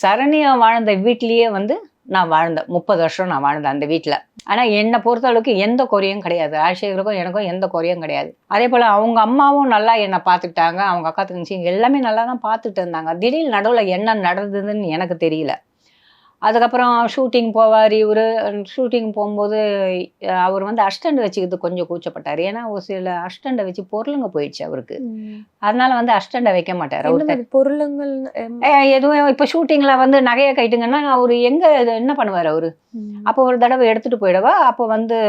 சரண்யா வாழ்ந்த வீட்லேயே வந்து நான் வாழ்ந்தேன். 30 வருஷம் நான் வாழ்ந்தேன் அந்த வீட்டில். ஆனால் என்னை பொறுத்த அளவுக்கு எந்த குறையும் கிடையாது. ராஜசேகருக்கும் எனக்கும் எந்த குறையும் கிடையாது. அதே போல் அவங்க அம்மாவும் நல்லா என்னை பார்த்துக்கிட்டாங்க. அவங்க அக்கா தங்கச்சி எல்லாமே நல்லா தான் பார்த்துட்டு இருந்தாங்க. திடீர்னு நடுவில் என்ன நடந்ததுன்னு எனக்கு தெரியல. அதுக்கப்புறம் ஷூட்டிங் போவார். இவர் ஷூட்டிங் போகும்போது அவர் வந்து அசிஸ்டண்ட் வச்சுக்கிறது கொஞ்சம் கூச்சப்பட்டார். ஏன்னா ஒரு சில அசிஸ்டண்ட்டை வச்சு பொருளுங்க போயிடுச்சு அவருக்கு. அதனால வந்து அசிஸ்டண்ட்டை வைக்க மாட்டார். அவர் பொருளுங்கள் எதுவும் இப்போ ஷூட்டிங்கில் வந்து நகையை கைட்டுங்கன்னா அவர் எங்கே என்ன பண்ணுவார் அவர்? அப்போ ஒரு தடவை எடுத்துகிட்டு போயிடவா. அப்போ வந்து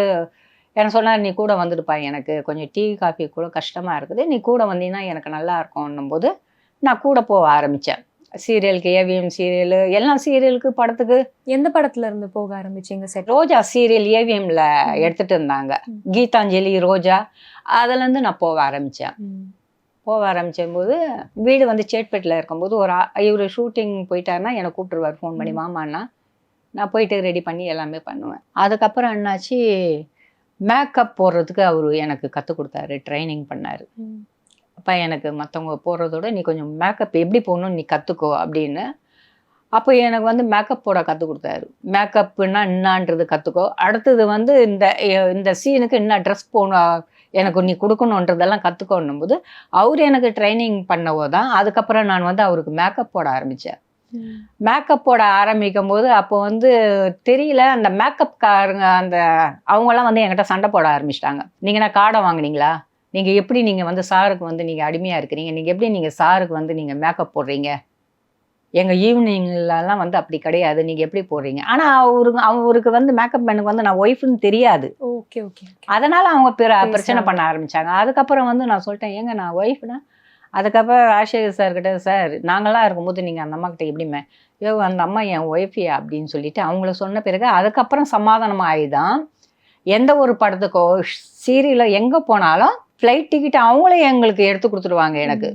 எனக்கு சொன்னார், நீ கூட வந்துடுப்பா, எனக்கு கொஞ்சம் டீ காஃபி கூட கஷ்டமாக இருக்குது, நீ கூட வந்தீங்கன்னா எனக்கு நல்லா இருக்கும்னும் போது நான் கூட போக ஆரம்பித்தேன். சீரியலுக்கு, ஏவிஎம் சீரியலு, எல்லாம் சீரியலுக்கு, படத்துக்கு. எந்த படத்துல இருந்து போக ஆரம்பிச்சிங்க சார்? ரோஜா சீரியல் ஏவிஎம்ல எடுத்துட்டு இருந்தாங்க. கீதாஞ்சலி, ரோஜா, அதுலேருந்து நான் போக ஆரம்பித்தேன். போக ஆரம்பிச்சபோது வீடு வந்து சேட்பேட்டில் இருக்கும்போது இவர் ஷூட்டிங் போயிட்டாருன்னா என்னை கூப்பிட்டுருவார் ஃபோன் பண்ணி, மாமான்னா. நான் போயிட்டு ரெடி பண்ணி எல்லாமே பண்ணுவேன். அதுக்கப்புறம் என்னாச்சு, மேக்கப் போடுறதுக்கு அவர் எனக்கு கற்றுக் கொடுத்தாரு, ட்ரைனிங் பண்ணார். அப்போ எனக்கு மற்றவங்க போடுறதோட நீ கொஞ்சம் மேக்கப் எப்படி போடணும்னு நீ கற்றுக்கோ அப்படின்னு. அப்போ எனக்கு வந்து மேக்கப் போட கற்றுக் கொடுத்தாரு. மேக்கப்புன்னா என்னான்றது கற்றுக்கோ, அடுத்தது வந்து இந்த சீனுக்கு என்ன ட்ரெஸ் போடணும் எனக்கு நீ கொடுக்கணுன்றதெல்லாம் கற்றுக்கோன்னும் போது அவர் எனக்கு ட்ரைனிங் பண்ணவோ தான் அதுக்கப்புறம் நான் வந்து அவருக்கு மேக்கப் போட ஆரம்பித்தேன். மேக்கப் போட ஆரம்பிக்கும் போது அப்போ வந்து தெரியல, அந்த மேக்கப்காரங்க அவங்கெல்லாம் வந்து என்கிட்ட சண்டை போட ஆரம்பிச்சிட்டாங்க. நீங்கள் நான் கார்டை வாங்கினீங்களா, நீங்கள் எப்படி நீங்கள் வந்து சாருக்கு வந்து நீங்கள் அடிமையாக இருக்கிறீங்க, நீங்கள் எப்படி நீங்கள் சாருக்கு வந்து நீங்கள் மேக்கப் போடுறீங்க, எங்கள் ஈவினிங்லலாம் வந்து அப்படி கிடையாது, நீங்கள் எப்படி போடுறீங்க. ஆனால் அவருக்கு வந்து மேக்கப் மேனுக்கு வந்து நான் ஒய்ஃப்னு தெரியாது. Okay okay. அதனால் அவங்க பிரச்சனை பண்ண ஆரம்பித்தாங்க. அதுக்கப்புறம் வந்து நான் சொல்லிட்டேன், ஏங்க நான் ஒய்ஃப்னா. அதுக்கப்புறம் ராஜசேகர் சார்கிட்ட, சார் நாங்களாம் இருக்கும்போது நீங்கள் அந்த அம்மாக்கிட்ட எப்படிமே, அந்த அம்மா என் ஒய்ஃபியா அப்படின்னு சொல்லிட்டு அவங்கள சொன்ன பிறகு அதுக்கப்புறம் சமாதானம் ஆகிதான் எந்த ஒரு படத்துக்கோ சீரியலோ எங்கே போனாலும் ஃப்ளைட் டிக்கெட் அவங்களே எங்களுக்கு எடுத்து கொடுத்துருவாங்க எனக்கு.